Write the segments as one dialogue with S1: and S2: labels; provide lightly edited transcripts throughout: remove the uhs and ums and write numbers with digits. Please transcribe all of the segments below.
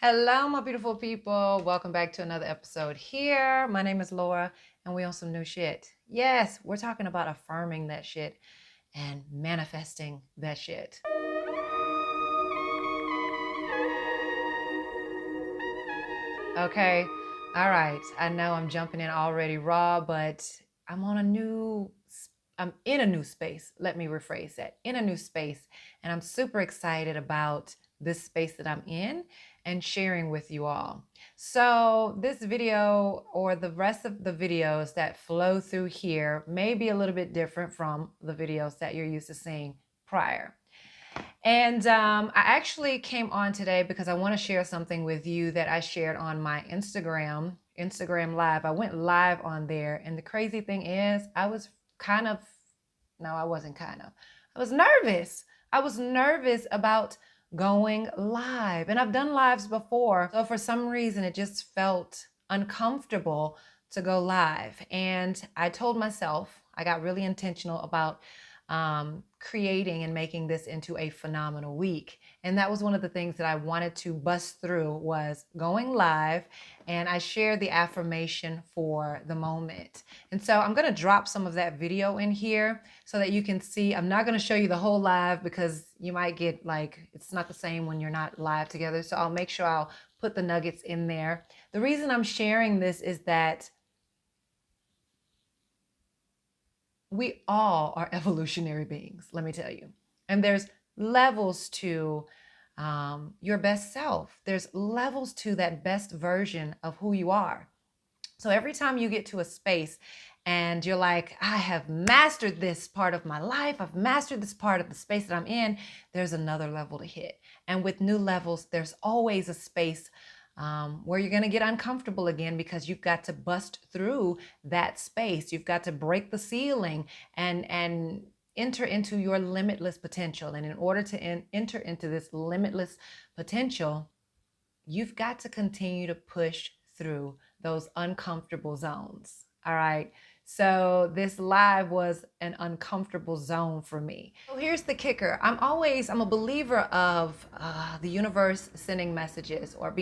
S1: Hello, my beautiful people. Welcome back to another episode here. My name is Lora, and we on some new shit. Yes, we're talking about affirming that shit and manifesting that shit. Okay, all right. I know I'm jumping in already raw, but I'm in a new space. Let me rephrase that. In a new space, and I'm super excited about this space that I'm in and sharing with you all. So this video, or the rest of the videos that flow through here, may be a little bit different from the videos that you're used to seeing prior. And I actually came on today because I want to share something with you that I shared on my Instagram Live. I went live on there, and the crazy thing is I was nervous. I was nervous about going live, and I've done lives before, so for some reason it just felt uncomfortable to go live. And I told myself, I got really intentional about creating and making this into a phenomenal week. And that was one of the things that I wanted to bust through, was going live. And I shared the affirmation for the moment. And so I'm going to drop some of that video in here so that you can see. I'm not going to show you the whole live because you might get it's not the same when you're not live together. So I'll make sure I'll put the nuggets in there. The reason I'm sharing this is that we all are evolutionary beings, let me tell you. And there's levels to your best self. There's levels to that best version of who you are. So every time you get to a space and you're like, I have mastered this part of my life, I've mastered this part of the space that I'm in, there's another level to hit. And with new levels, there's always a space where you're going to get uncomfortable again, because you've got to bust through that space. You've got to break the ceiling and enter into your limitless potential. And in order to enter into this limitless potential, you've got to continue to push through those uncomfortable zones. All right. So this live was an uncomfortable zone for me. So here's the kicker. I'm a believer of the universe sending messages, or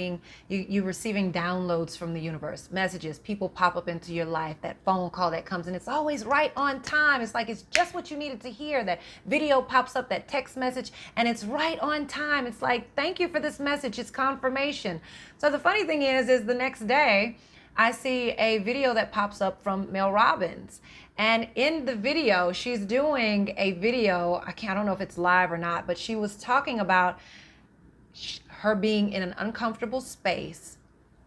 S1: you receiving downloads from the universe, messages. People pop up into your life, that phone call that comes in, it's always right on time. It's like it's just what you needed to hear. That video pops up, that text message, and it's right on time. It's like, thank you for this message. It's confirmation. So the funny thing is the next day, I see a video that pops up from Mel Robbins. And in the video, she's doing a video, I don't know if it's live or not, but she was talking about her being in an uncomfortable space,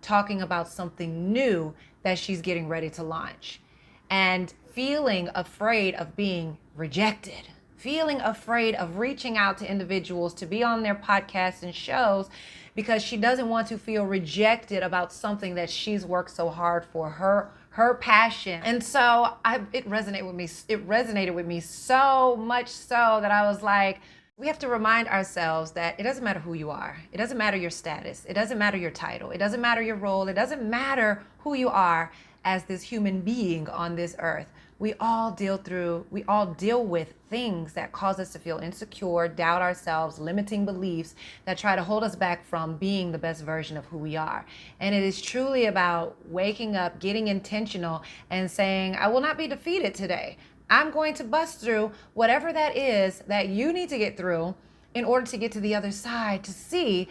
S1: talking about something new that she's getting ready to launch, and feeling afraid of being rejected, feeling afraid of reaching out to individuals to be on their podcasts and shows, because she doesn't want to feel rejected about something that she's worked so hard for, her passion. And so it resonated with me. It resonated with me so much so that I was like, we have to remind ourselves that it doesn't matter who you are. It doesn't matter your status. It doesn't matter your title. It doesn't matter your role. It doesn't matter who you are as this human being on this earth. We all deal with things that cause us to feel insecure, doubt ourselves, limiting beliefs that try to hold us back from being the best version of who we are. And it is truly about waking up, getting intentional, and saying, I will not be defeated today. I'm going to bust through whatever that is that you need to get through in order to get to the other side, to see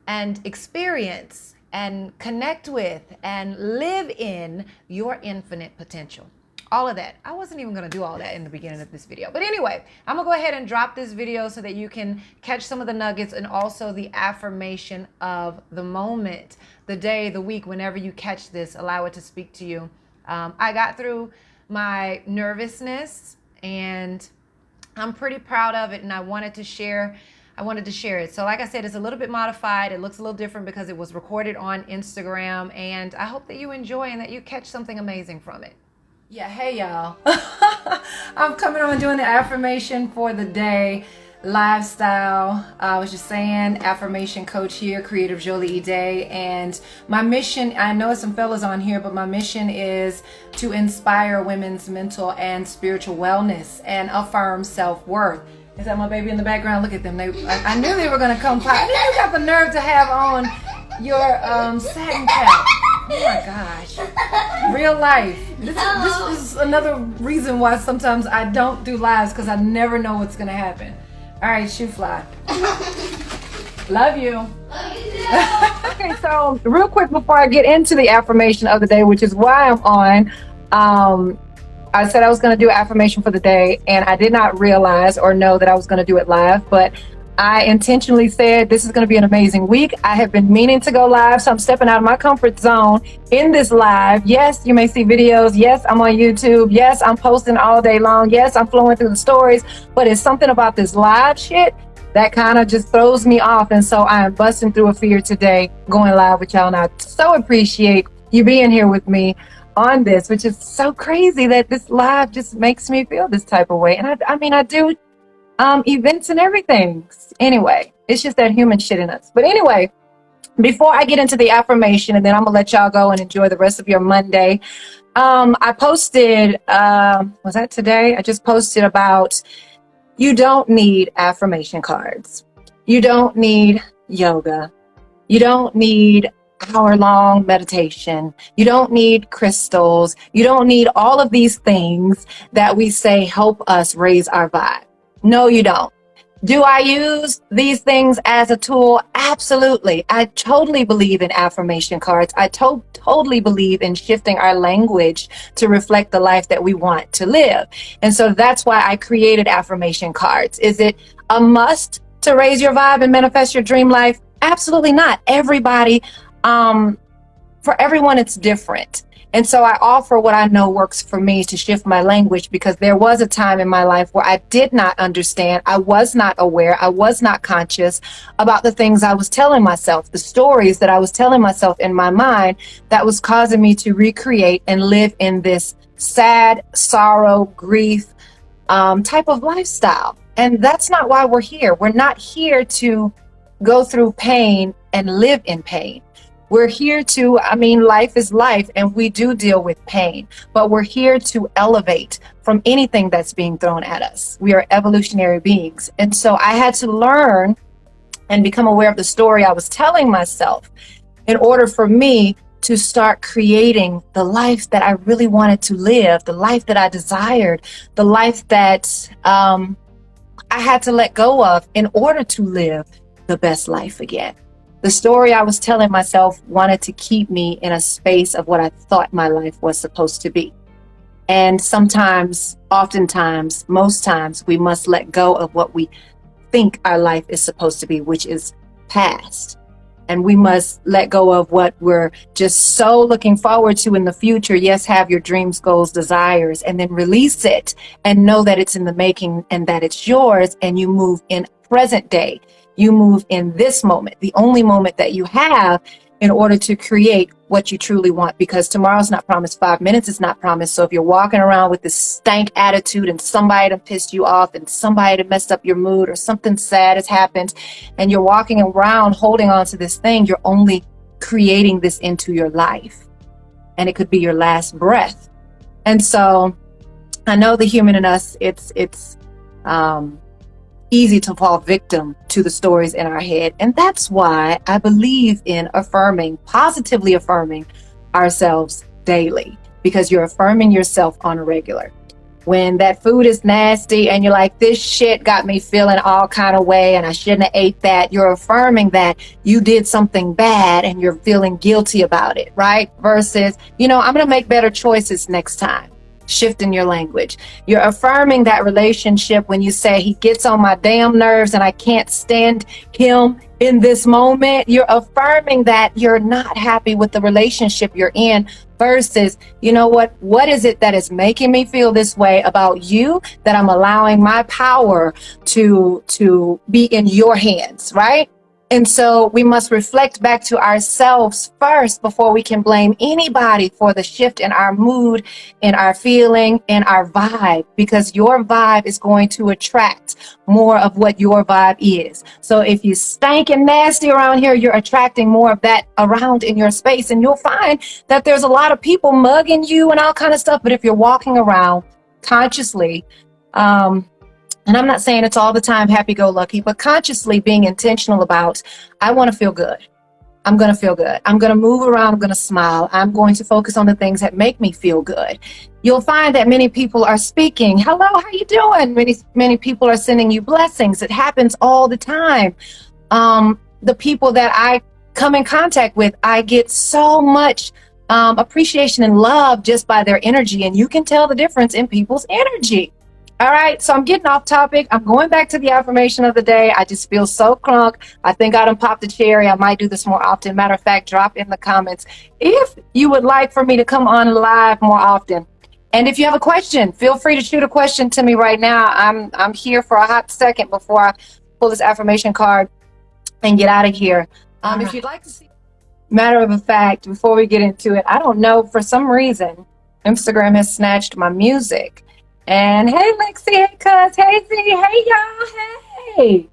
S1: and experience and connect with and live in your infinite potential. All of that. I wasn't even going to do all that in the beginning of this video. But anyway, I'm going to go ahead and drop this video so that you can catch some of the nuggets, and also the affirmation of the moment, the day, the week, whenever you catch this, allow it to speak to you. I got through my nervousness, and I'm pretty proud of it, and I wanted to share it. So like I said, it's a little bit modified. It looks a little different because it was recorded on Instagram, and I hope that you enjoy and that you catch something amazing from it. Yeah, hey y'all. I'm coming on doing the affirmation for the day, lifestyle. I was just saying, affirmation coach here, Creative Jolie Day. And my mission, I know some fellas on here, but my mission is to inspire women's mental and spiritual wellness and affirm self-worth. Is that my baby in the background? Look at them. I knew they were going to come. I knew you got the nerve to have on your satin cap. Oh my gosh. Real life. This is another reason why sometimes I don't do lives, because I never know what's going to happen. All right, shoe fly. Love you. Love you too. Okay, so real quick before I get into the affirmation of the day, which is why I'm on, I said I was going to do affirmation for the day, and I did not realize or know that I was going to do it live, but I intentionally said this is going to be an amazing week. I have been meaning to go live, so I'm stepping out of my comfort zone in this live. Yes, you may see videos. Yes, I'm on YouTube. Yes, I'm posting all day long. Yes, I'm flowing through the stories, but it's something about this live shit that kind of just throws me off. And so I am busting through a fear today, going live with y'all. And I so appreciate you being here with me on this, which is so crazy that this live just makes me feel this type of way. And I mean, I do events and everything. Anyway, it's just that human shit in us. But anyway, before I get into the affirmation, and then I'm gonna let y'all go and enjoy the rest of your Monday. I posted, was that today? I just posted about you don't need affirmation cards. You don't need yoga. You don't need hour-long meditation. You don't need crystals. You don't need all of these things that we say help us raise our vibe. No, you don't. Do I use these things as a tool? Absolutely. I totally believe in affirmation cards. I totally believe in shifting our language to reflect the life that we want to live. And so that's why I created affirmation cards. Is it a must to raise your vibe and manifest your dream life? Absolutely not. Everybody, for everyone, it's different. And so I offer what I know works for me to shift my language, because there was a time in my life where I did not understand. I was not aware. I was not conscious about the things I was telling myself, the stories that I was telling myself in my mind that was causing me to recreate and live in this sad, sorrow, grief type of lifestyle. And that's not why we're here. We're not here to go through pain and live in pain. We're here to, life is life, and we do deal with pain, but we're here to elevate from anything that's being thrown at us. We are evolutionary beings. And so I had to learn and become aware of the story I was telling myself in order for me to start creating the life that I really wanted to live, the life that I desired, the life that I had to let go of in order to live the best life again. The story I was telling myself wanted to keep me in a space of what I thought my life was supposed to be. And sometimes, oftentimes, most times, we must let go of what we think our life is supposed to be, which is past. And we must let go of what we're just so looking forward to in the future. Yes, have your dreams, goals, desires, and then release it and know that it's in the making and that it's yours, and you move in present day. You move in this moment, the only moment that you have, in order to create what you truly want, because tomorrow's not promised. 5 minutes is not promised. So if you're walking around with this stank attitude and somebody done pissed you off and somebody done messed up your mood or something sad has happened and you're walking around holding on to this thing, you're only creating this into your life. And it could be your last breath. And so I know the human in us, it's easy to fall victim to the stories in our head. And that's why I believe in positively affirming ourselves daily, because you're affirming yourself on a regular. When that food is nasty and you're like, this shit got me feeling all kind of way and I shouldn't have ate that, you're affirming that you did something bad and you're feeling guilty about it, right? Versus, I'm going to make better choices next time. Shifting your language. You're affirming that relationship when you say he gets on my damn nerves and I can't stand him in this moment. You're affirming that you're not happy with the relationship you're in, versus, what is it that is making me feel this way about you, that I'm allowing my power to be in your hands, right? And so we must reflect back to ourselves first before we can blame anybody for the shift in our mood, in our feeling, in our vibe, because your vibe is going to attract more of what your vibe is. So if you stank and nasty around here, you're attracting more of that around in your space, and you'll find that there's a lot of people mugging you and all kind of stuff. But if you're walking around consciously, and I'm not saying it's all the time happy-go-lucky, but consciously being intentional about, I want to feel good.
S2: I'm going to feel good. I'm going to move around. I'm going to smile. I'm going to focus on the things that make me feel good. You'll find that many people are speaking, hello, how you doing? Many people are sending you blessings. It happens all the time. The people that I come in contact with, I get so much appreciation and love just by their energy. And you can tell the difference in people's energy. All right, so I'm getting off topic. I'm going back to the affirmation of the day. I just feel so crunk. I think I done popped the cherry. I might do this more often. Matter of fact, drop in the comments if you would like for me to come on live more often. And if you have a question, feel free to shoot a question to me right now. I'm here for a hot second before I pull this affirmation card and get out of here. If you'd like to see, matter of fact, before we get into it, I don't know, for some reason, Instagram has snatched my music. And hey, Lexi, hey, cuz, hey, Z, hey, y'all, hey.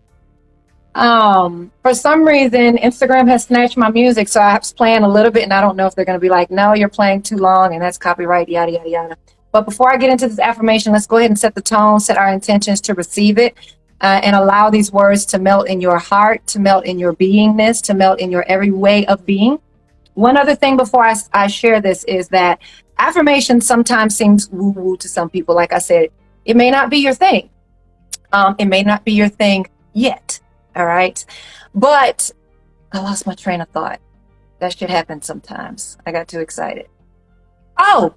S2: For some reason, Instagram has snatched my music, so I was playing a little bit, and I don't know if they're going to be like, no, you're playing too long, and that's copyright, yada, yada, yada. But before I get into this affirmation, let's go ahead and set the tone, set our intentions to receive it, and allow these words to melt in your heart, to melt in your beingness, to melt in your every way of being. One other thing before I share this is that affirmation sometimes seems woo-woo to some people. Like I said, it may not be your thing. It may not be your thing yet. All right. But I lost my train of thought. That shit happens sometimes. I got too excited. Oh,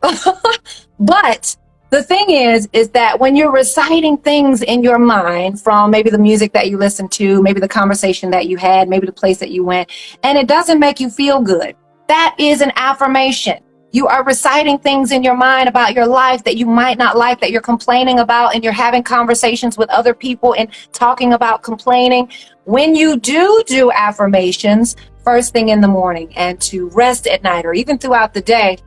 S2: but the thing is that when you're reciting things in your mind from maybe the music that you listen to, maybe the conversation that you had, maybe the place that you went, and it doesn't make you feel good, that is an affirmation. You are reciting things in your mind about your life that you might not like, that you're complaining about, and you're having conversations with other people and talking about complaining. When you do affirmations first thing in the morning and to rest at night or even throughout the day,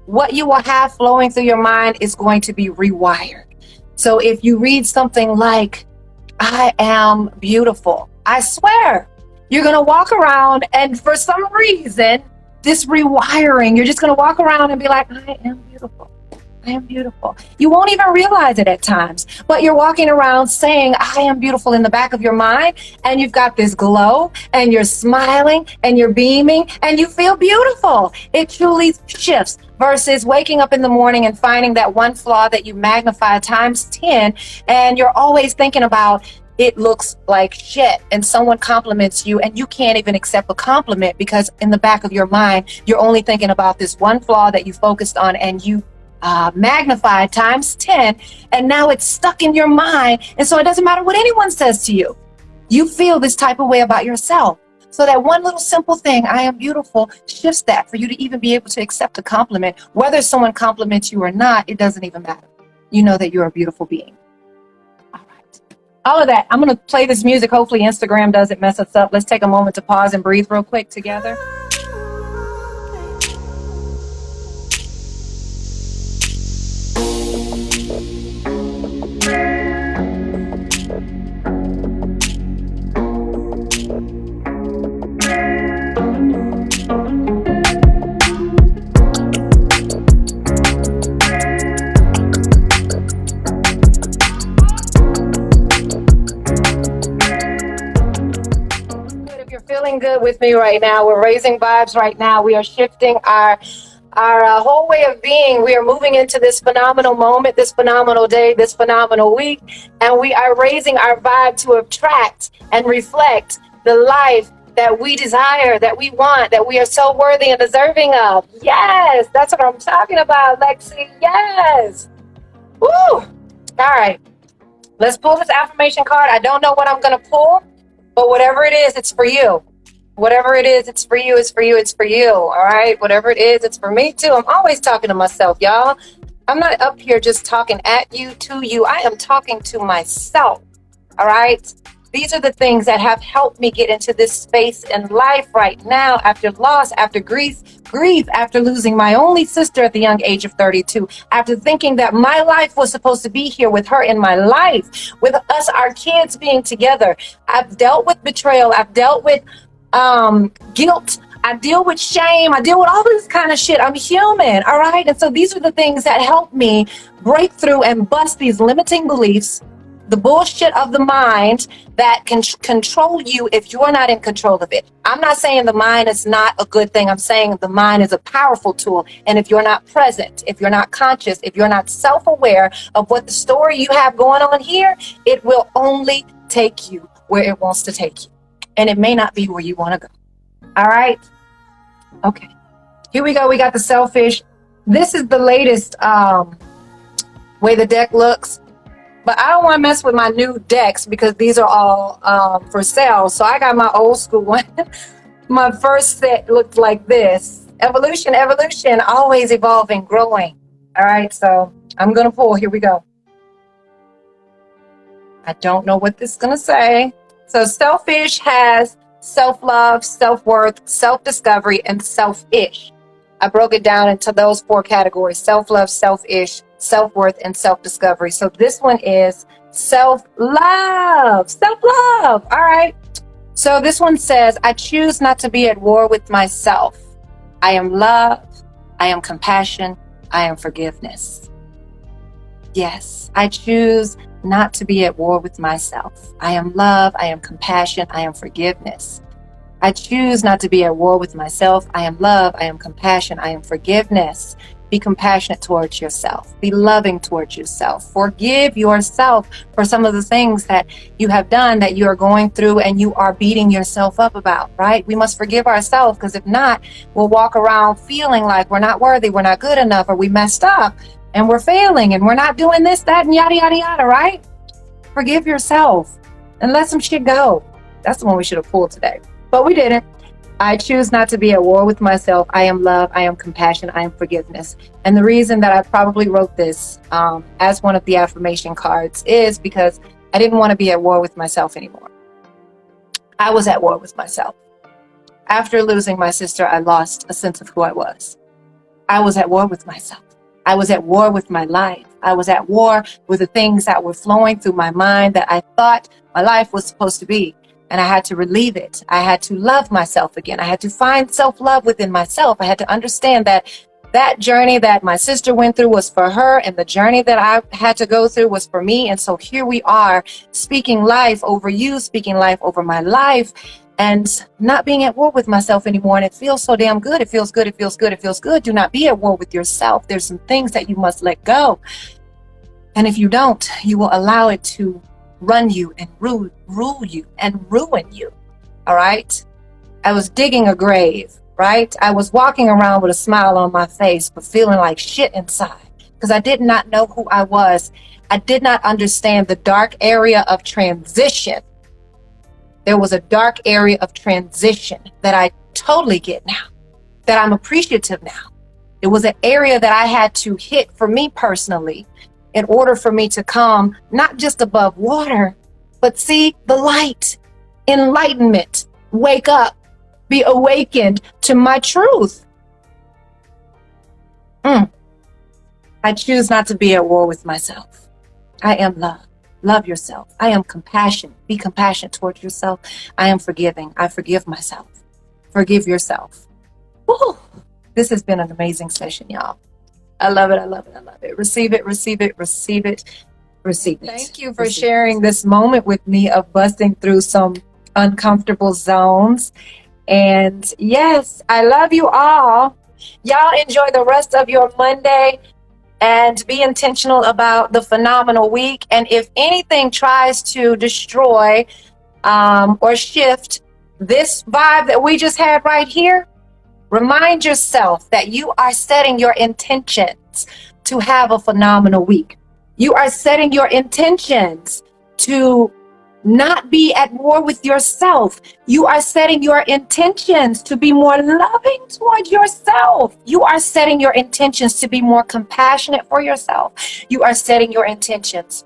S2: what you will have flowing through your mind is going to be rewired. So if you read something like, I am beautiful, I swear, you're going to walk around and for some reason, this rewiring, you're just going to walk around and be like, I am beautiful. I am beautiful. You won't even realize it at times, but you're walking around saying, I am beautiful in the back of your mind, and you've got this glow, and you're smiling, and you're beaming, and you feel beautiful. It truly shifts versus waking up in the morning and finding that one flaw that you magnify times 10, and you're always thinking about, it looks like shit, and someone compliments you and you can't even accept a compliment because in the back of your mind, you're only thinking about this one flaw that you focused on and you magnified times 10, and now it's stuck in your mind. And so it doesn't matter what anyone says to you. You feel this type of way about yourself. So that one little simple thing, I am beautiful, shifts that for you to even be able to accept a compliment. Whether someone compliments you or not, it doesn't even matter. You know that you're a beautiful being. All of that. I'm going to play this music. Hopefully Instagram doesn't mess us up. Let's take a moment to pause and breathe real quick together. Feeling good with me right now. We're raising vibes right now. We are shifting our whole way of being. We are moving into this phenomenal moment, this phenomenal day, this phenomenal week, and we are raising our vibe to attract and reflect the life that we desire, that we want, that we are so worthy and deserving of. Yes, that's what I'm talking about, Lexi. Yes. Woo. All right. Let's pull this affirmation card. I don't know what I'm going to pull, but whatever it is, it's for you. Whatever it is, it's for you, it's for you, it's for you. All right? Whatever it is, it's for me too. I'm always talking to myself, y'all. I'm not up here just talking at you, to you. I am talking to myself. All right? These are the things that have helped me get into this space in life right now after loss, after grief, after losing my only sister at the young age of 32, after thinking that my life was supposed to be here with her in my life, with us, our kids being together. I've dealt with betrayal. I've dealt with guilt. I deal with shame. I deal with all this kind of shit. I'm human. All right. And so these are the things that help me break through and bust these limiting beliefs, the bullshit of the mind that can control you if you're not in control of it. I'm not saying the mind is not a good thing. I'm saying the mind is a powerful tool. And if you're not present, if you're not conscious, if you're not self-aware of what the story you have going on here, it will only take you where it wants to take you. And it may not be where you want to go. All right? Okay. Here we go. We got the selfish. This is the latest way the deck looks. But I don't want to mess with my new decks because these are all for sale. So I got my old school one. My first set looked like this. Evolution, evolution, always evolving, growing. All right, so I'm going to pull. Here we go. I don't know what this is going to say. So selfish has self-love, self-worth, self-discovery, and selfish. I broke it down into those 4 categories: self-love, selfish, self-worth, and self-discovery. So this one is self-love. Self-love. All right. So this one says, I choose not to be at war with myself. I am love. I am compassion. I am forgiveness. Yes, I choose not to be at war with myself. I am love. I am compassion. I am forgiveness. I choose not to be at war with myself. I am love. I am compassion. I am forgiveness. Be compassionate towards yourself. Be loving towards yourself. Forgive yourself for some of the things that you have done that you are going through and you are beating yourself up about, right? We must forgive ourselves, because if not, we'll walk around feeling like we're not worthy, we're not good enough, or we messed up and we're failing and we're not doing this, that, and yada, yada, yada, right? Forgive yourself and let some shit go. That's the one we should have pulled today, but we didn't. I choose not to be at war with myself. I am love. I am compassion. I am forgiveness. And the reason that I probably wrote this as one of the affirmation cards is because I didn't want to be at war with myself anymore. I was at war with myself. After losing my sister, I lost a sense of who I was. I was at war with myself. I was at war with my life. I was at war with the things that were flowing through my mind that I thought my life was supposed to be. And I had to relieve it. I had to love myself again. I had to find self-love within myself. I had to understand that that journey that my sister went through was for her, and the journey that I had to go through was for me. And so here we are, speaking life over you, speaking life over my life, and not being at war with myself anymore. And it feels so damn good. It feels good. It feels good. It feels good. Do not be at war with yourself. There's some things that you must let go. And if you don't, you will allow it to run you and rule you and ruin you. All right. I was digging a grave, right? I was walking around with a smile on my face, but feeling like shit inside because I did not know who I was. I did not understand the dark area of transition. There was a dark area of transition that I totally get now, that I'm appreciative now. It was an area that I had to hit for me personally in order for me to come not just above water, but see the light, enlightenment, wake up, be awakened to my truth. I choose not to be at war with myself. I am love. Love yourself. I am compassion. Be compassionate towards yourself. I am forgiving. I forgive myself. Forgive yourself. Woo. This has been an amazing session, y'all. I love it. I love it. I love it. Receive it. Receive it. Receive it. Receive it. Thank you for sharing this moment with me of busting through some uncomfortable zones. And yes, I love you all. Y'all enjoy the rest of your Monday and be intentional about the phenomenal week. And if anything tries to destroy or shift this vibe that we just had right here, remind yourself that you are setting your intentions to have a phenomenal week. You are setting your intentions to not be at war with yourself. You are setting your intentions to be more loving towards yourself. You are setting your intentions to be more compassionate for yourself. You are setting your intentions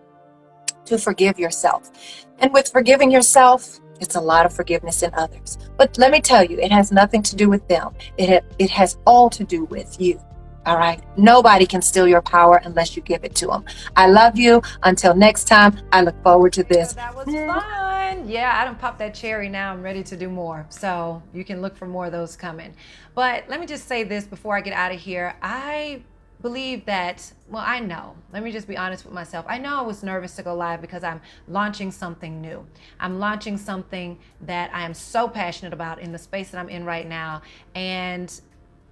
S2: to forgive yourself. And with forgiving yourself, it's a lot of forgiveness in others. But let me tell you, it has nothing to do with them. It has all to do with you. All right. Nobody can steal your power unless you give it to them. I love you. Until next time, I look forward to this.
S1: That was fun. Yeah, I done popped that cherry. Now I'm ready to do more. So you can look for more of those coming. But let me just say this before I get out of here. I believe that, well, I know, let me just be honest with myself. I know I was nervous to go live because I'm launching something new. I'm launching something that I am so passionate about in the space that I'm in right now. And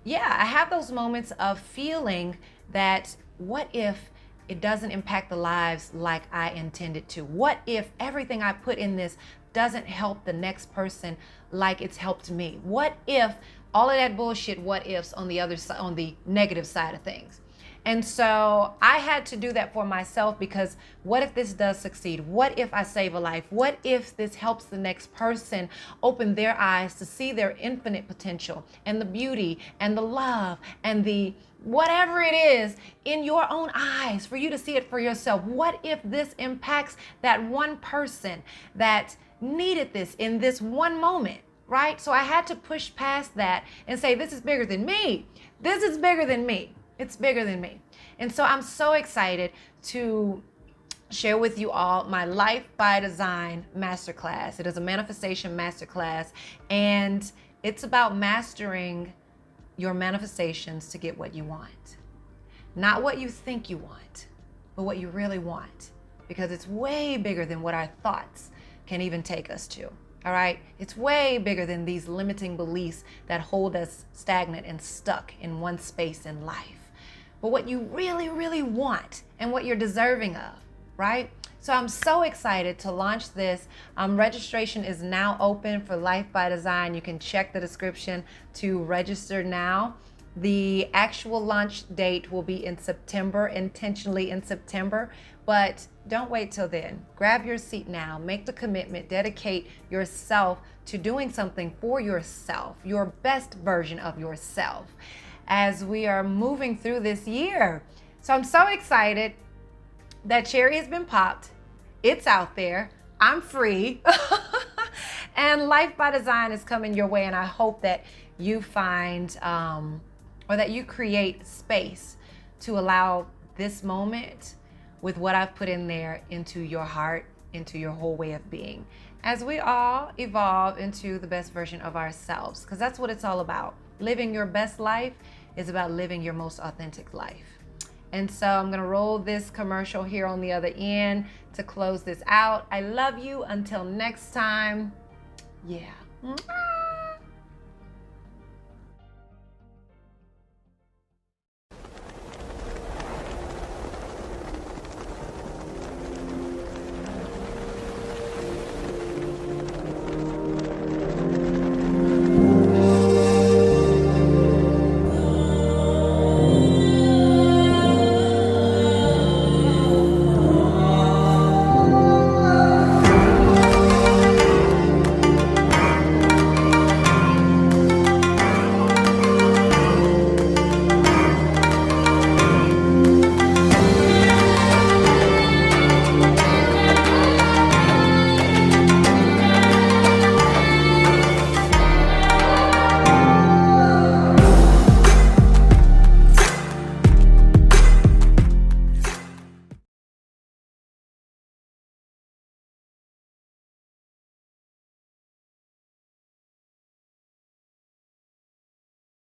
S1: yeah, I have those moments of feeling that what if it doesn't impact the lives like I intended to? What if everything I put in this doesn't help the next person like it's helped me? What if all of that bullshit what ifs on the other side, on the negative side of things? And so I had to do that for myself, because what if this does succeed? What if I save a life? What if this helps the next person open their eyes to see their infinite potential and the beauty and the love and the whatever it is in your own eyes, for you to see it for yourself? What if this impacts that one person that needed this in this one moment, right? So I had to push past that and say, this is bigger than me. This is bigger than me. It's bigger than me. And so I'm so excited to share with you all my Life by Design Masterclass. It is a manifestation masterclass, and it's about mastering your manifestations to get what you want. Not what you think you want, but what you really want, because it's way bigger than what our thoughts can even take us to. All right? It's way bigger than these limiting beliefs that hold us stagnant and stuck in one space in life. But what you really, really want and what you're deserving of, right? So I'm so excited to launch this. Registration is now open for Life by Design. You can check the description to register now. The actual launch date will be in September, intentionally in September, but don't wait till then. Grab your seat now, make the commitment, dedicate yourself to doing something for yourself, your best version of yourself, as we are moving through this year. So I'm so excited. That cherry has been popped. It's out there. I'm free. And Life by Design is coming your way. And I hope that you find, or that you create space to allow this moment with what I've put in there into your heart, into your whole way of being, as we all evolve into the best version of ourselves. Because that's what it's all about. Living your best life is about living your most authentic life. And so I'm gonna roll this commercial here on the other end to close this out. I love you. Until next time. Yeah.